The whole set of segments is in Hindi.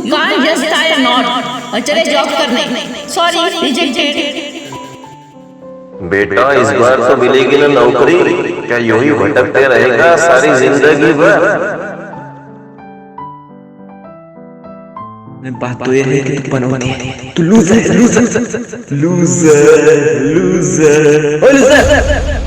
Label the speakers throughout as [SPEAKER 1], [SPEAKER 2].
[SPEAKER 1] Can't just tie a not और चले जॉब करने। Sorry, rejected.
[SPEAKER 2] बेटा इस बार तो मिलेगी ना नौकरी, क्या यूं ही भटकते रहेगा सारी जिंदगी भर?
[SPEAKER 3] बात तो ये है कि तू पनौती है, तू लूजर लूजर लूजर लूजर ओ लूजर।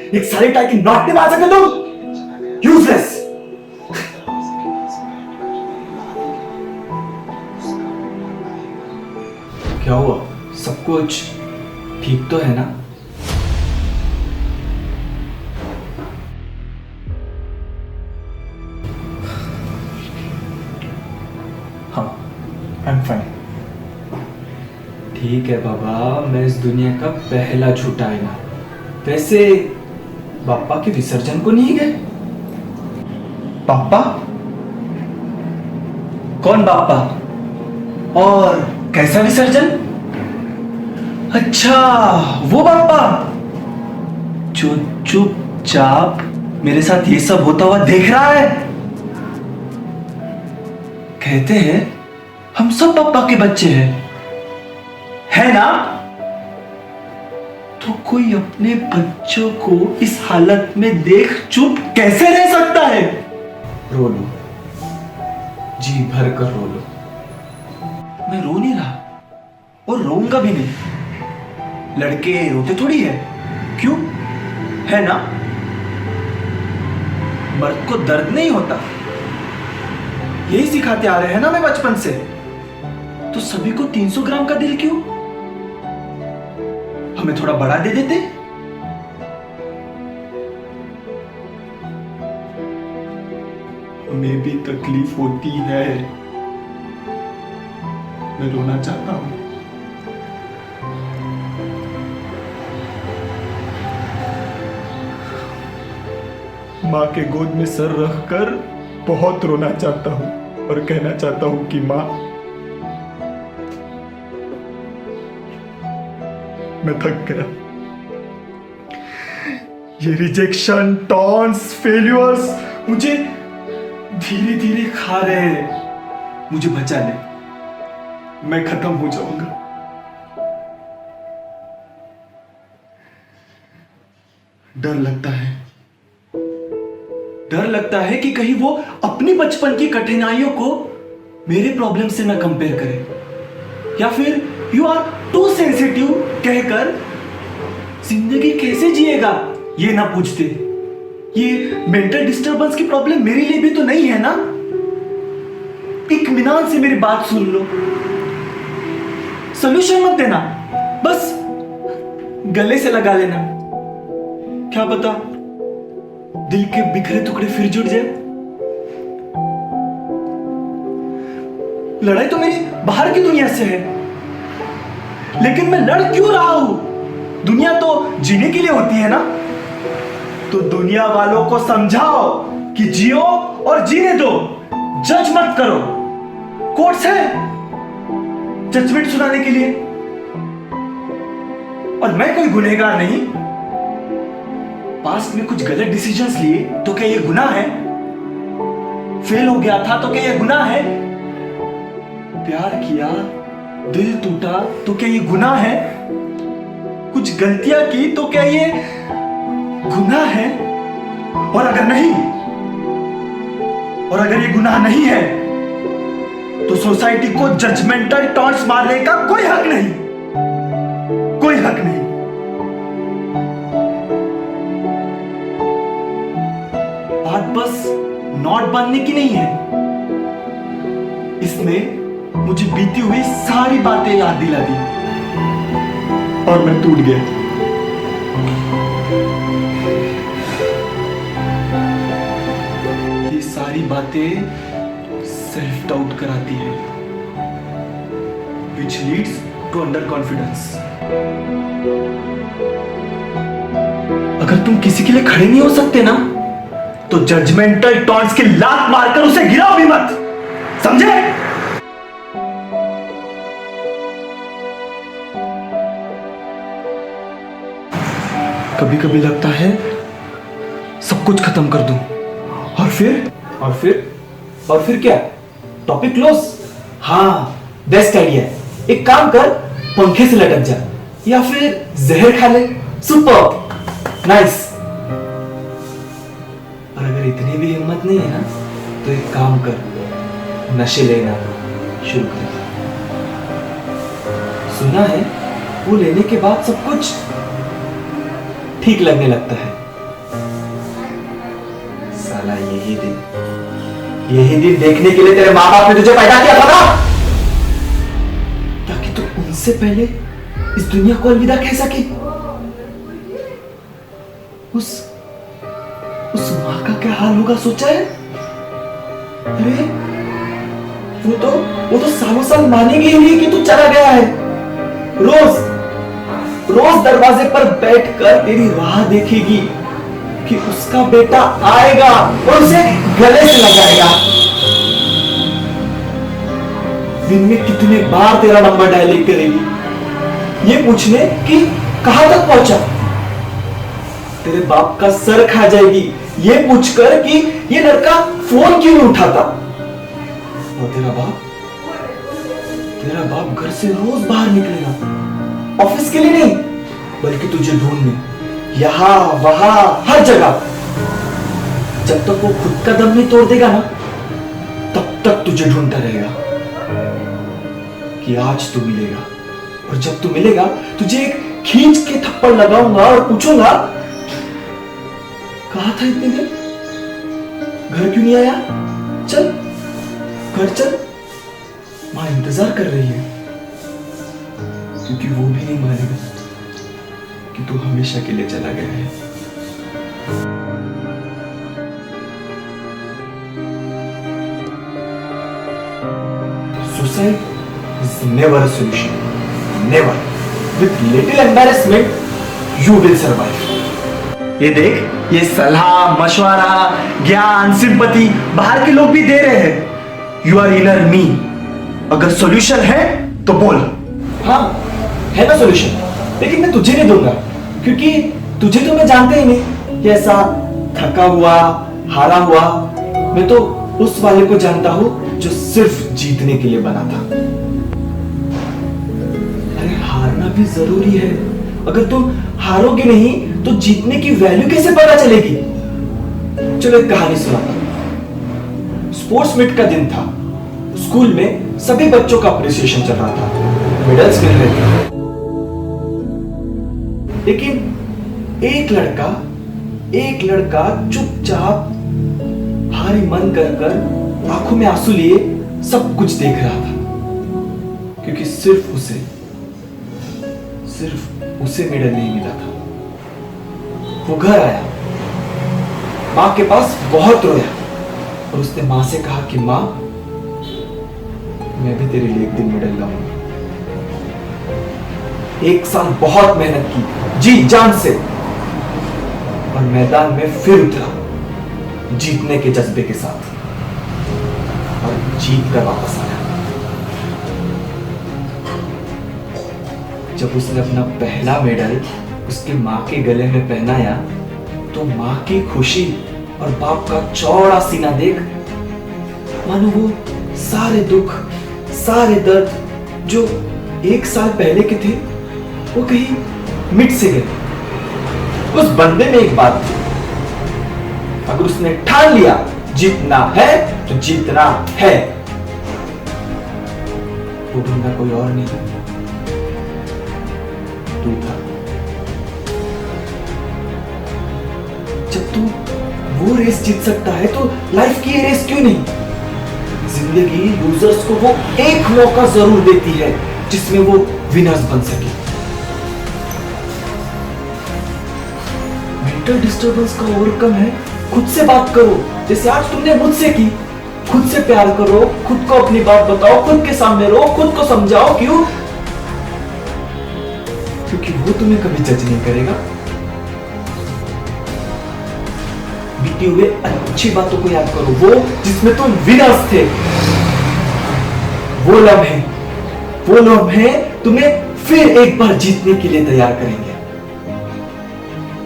[SPEAKER 4] एक सारी टाइप की नॉट नहीं मार सकते तुम, यूजलेस। क्या हुआ? सब कुछ ठीक तो है ना? हाँ, आई एम फाइन। ठीक है बाबा, मैं इस दुनिया का पहला झूठा आईना। वैसे पापा के विसर्जन को नहीं गए? पापा? कौन पापा? और कैसा विसर्जन? अच्छा, वो पापा जो चुपचाप मेरे साथ ये सब होता हुआ देख रहा है। कहते हैं हम सब पापा के बच्चे हैं, है ना? तो कोई अपने बच्चों को इस हालत में देख चुप कैसे रह सकता है? रो लो, जी भर कर रो लो। मैं रो नहीं रहा और रोऊंगा भी नहीं। लड़के रोते थोड़ी है, क्यों? है ना? मर्द को दर्द नहीं होता, यही सिखाते आ रहे हैं ना मैं बचपन से। तो सभी को 300 ग्राम का दिल क्यों? हमें थोड़ा बड़ा दे देते। हमें भी तकलीफ होती है, मैं रोना चाहता हूं। माँ के गोद में सर रखकर बहुत रोना चाहता हूं और कहना चाहता हूं कि माँ, मैं थक गया। ये रिजेक्शन, टॉन्ट्स, फेल्यूर्स मुझे धीरे धीरे खा रहे हैं। मुझे बचा ले, मैं खत्म हो जाऊंगा। डर लगता है, डर लगता है कि कहीं वो अपनी बचपन की कठिनाइयों को मेरे प्रॉब्लम से ना कंपेयर करे, या फिर यू आर टू सेंसिटिव कहकर जिंदगी कैसे जिएगा ये ना पूछते। ये मेंटल डिस्टरबेंस की प्रॉब्लम मेरे लिए भी तो नहीं है ना? इत्मीनान से मेरी बात सुन लो, सॉल्यूशन मत देना, बस गले से लगा लेना। क्या पता दिल के बिखरे टुकड़े फिर जुड़ जाए। लड़ाई तो मेरी बाहर की दुनिया से है, लेकिन मैं लड़ क्यों रहा हूं? दुनिया तो जीने के लिए होती है ना? तो दुनिया वालों को समझाओ कि जियो और जीने दो, जज मत करो। कोर्ट्स है जजमेंट सुनाने के लिए, और मैं कोई गुनहगार नहीं। पास्ट में कुछ गलत डिसीजंस लिए तो क्या ये गुनाह है? फेल हो गया था तो क्या ये गुनाह है? प्यार किया, दिल टूटा तो क्या ये गुनाह है? कुछ गलतियां की तो क्या ये गुनाह है? और अगर नहीं, और अगर ये गुनाह नहीं है, तो सोसाइटी को जजमेंटल टॉन्ट्स मारने का कोई हक नहीं, कोई हक नहीं। बात बस नॉट बांधने की नहीं है, इसने मुझे बीती हुई सारी बातें याद दिला दी। और मैं टूट गया। ये सारी बातें सेल्फ डाउट कराती है, which leads to under confidence. अगर तुम किसी के लिए खड़े नहीं हो सकते ना, तो जजमेंटल टॉन्ट्स की लात मारकर उसे गिराओ भी मत, समझे? कभी कभी लगता है सब कुछ खत्म कर दूं, और फिर क्या? Topic close. हाँ, बेस्ट आइडिया। एक काम कर, पंखे से लटक जा या फिर जहर खा ले। Super nice. और अगर इतनी भी हिम्मत नहीं है ना, तो एक काम कर, नशे लेना शुरू कर। सुना है वो लेने के बाद सब कुछ ठीक लगने लगता है। साला यही दिन देखने के लिए तेरे माँ बाप ने तुझे पैदा किया था ना, ताकि तू उनसे पहले इस दुनिया को अलविदा कह सके। उस माँ का क्या हाल होगा सोचा है? अरे वो तो सालों साल मानेगी ही नहीं कि तू चला गया है। रोज दरवाजे पर बैठकर तेरी राह देखेगी कि उसका बेटा आएगा और उसे गले से लगाएगा। दिन में कितने बार तेरा नंबर डायल करेगी, ये पूछने कि कहां तक पहुंचा। तेरे बाप का सर खा जाएगी, ये पूछकर कि ये लड़का फोन क्यों नहीं उठाता। और तेरा बाप घर से रोज बाहर निकलेगा, ऑफिस के लिए नहीं, बल्कि तुझे ढूंढने, यहां वहां हर जगह। जब तक वो खुद का दम नहीं तोड़ देगा ना, तब तक तुझे ढूंढता रहेगा कि आज तू मिलेगा। और जब तू मिलेगा, तुझे एक खींच के थप्पड़ लगाऊंगा और पूछूंगा, कहा था इतने दिन, घर क्यों नहीं आया? चल घर चल, मां इंतजार कर रही है। क्योंकि वो भी नहीं मानेगा कि तू हमेशा के लिए चला गया है। Suicide is never a solution. Never. With little embarrassment, you will survive. ये देख, ये सलाह, मशवरा, ज्ञान, सिंपैथी बाहर के लोग भी दे रहे हैं। You are inner me. अगर सॉल्यूशन है तो बोल। हाँ, है ना सॉल्यूशन, लेकिन मैं तुझे नहीं दूंगा, क्योंकि तुझे तो मैं जानते ही नहीं कि ऐसा थका हुआ, हारा हुआ। मैं तो उस वाले को जानता हूं जो सिर्फ जीतने के लिए बना था। अरे हारना भी जरूरी है। अगर तुम हारोगे नहीं तो जीतने की वैल्यू कैसे पता चलेगी? चलो एक कहानी सुनाता हूं। स्पोर्ट्स मीट का दिन था। स्कूल में सभी बच्चों का अप्रिसिएशन चल रहा था, मेडल्स मिल रहे थे। लेकिन एक लड़का चुपचाप भारी मन कर आंखों में आंसू लिए सब कुछ देख रहा था, क्योंकि सिर्फ उसे मेडल नहीं मिला था। वो घर आया, मां के पास बहुत रोया और उसने मां से कहा कि मां, मैं भी तेरे लिए एक दिन मेडल लाऊंगा। एक साल बहुत मेहनत की, जी जान से, और मैदान में फिर उतरा जीतने के जज्बे के साथ, और जीत कर वापस आया। जब उसने अपना पहला मेडल उसके मां के गले में पहनाया, तो मां की खुशी और बाप का चौड़ा सीना देख मानो वो सारे दुख, सारे दर्द जो एक साल पहले के थे, वो कहीं मिट से गए। उस बंदे में एक बात थी, अगर उसने ठान लिया जीतना है तो जीतना है। वो बंदा कोई और नहीं, तू था। जब तू वो रेस जीत सकता है तो लाइफ की ये रेस क्यों नहीं? जिंदगी लूजर्स को वो एक मौका जरूर देती है जिसमें वो विनर्स बन सके। मेंटल डिस्टरबेंस का ओवरकम है खुद से बात करो, जैसे आज तुमने मुझसे की। खुद से प्यार करो, खुद को अपनी बात बताओ, खुद के सामने रहो, खुद को समझाओ। क्यों? क्योंकि वो तुम्हें कभी जज नहीं करेगा। बीते हुए अच्छी बातों को याद करो, वो जिसमें तुम विनर्स थे। वो लम्हे तुम्हें फिर एक बार जीतने के लिए तैयार करेंगे।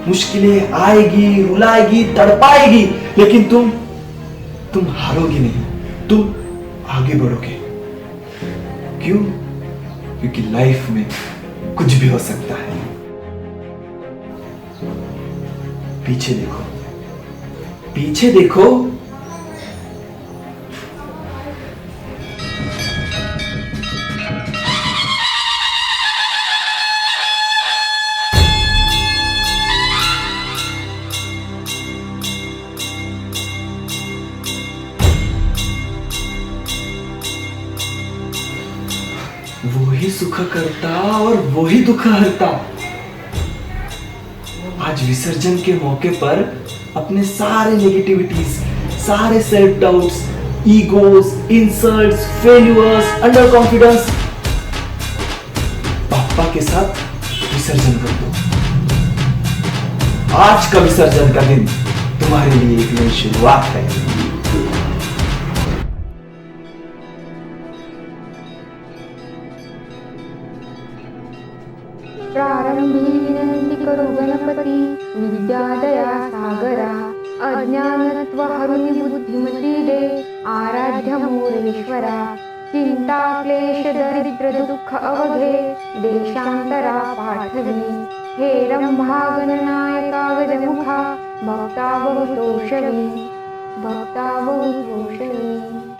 [SPEAKER 4] मुश्किलें आएगी, रुलाएगी, तड़पाएगी, लेकिन तुम हारोगी नहीं, तुम आगे बढ़ोगे। क्यों? क्योंकि लाइफ में कुछ भी हो सकता है। पीछे देखो, पीछे देखो। वो ही सुख करता और वो ही दुख हरता। आज विसर्जन के मौके पर अपने सारे नेगेटिविटीज, सारे self doubts, egos, insults, failures, under confidence पापा के साथ विसर्जन कर दो। आज का विसर्जन का दिन तुम्हारे लिए एक नई शुरुआत है।
[SPEAKER 5] प्रारंभी विनंती करू गणपती, विद्यादया सागरा, अज्ञानत्व हरुनि बुद्धिमती दे, आराध्य मूलेश्वरा, चिंता क्लेश दरिद्र दुःख अवघे, देशांतरा पाठवी, हे रंभागणनायका गजमुखा, भक्ता बहुतोषवी, भक्ता बहुतोषवी।